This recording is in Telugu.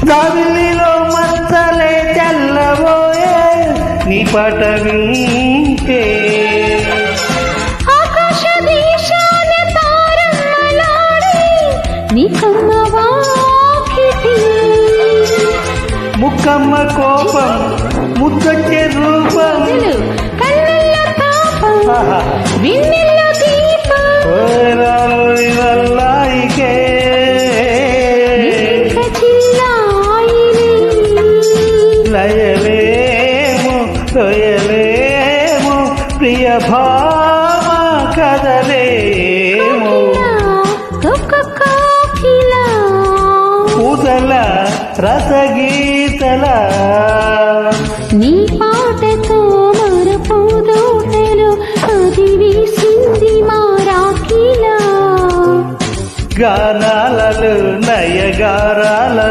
దావిలిలో మచ్చలే తెల్లబోయే నీ పాట వింటే ఆకాశ దేశాన తారమ్మలాడే నీ కమ్మ వాకిటి ముక్కమ్మ కోపం ముద్దొచ్చే రూపం కళ్ళల్లో తాపం విన్నెల్లో దీపం ఓరాలోని వల్లాయికే లయలేము తొయలేము ప్రియ భామ కదలేము పూతల రసగీతల నీ పాటతో మరపోదోటలు అది వీసింది మారాకిలా గానాలలో నయగారాల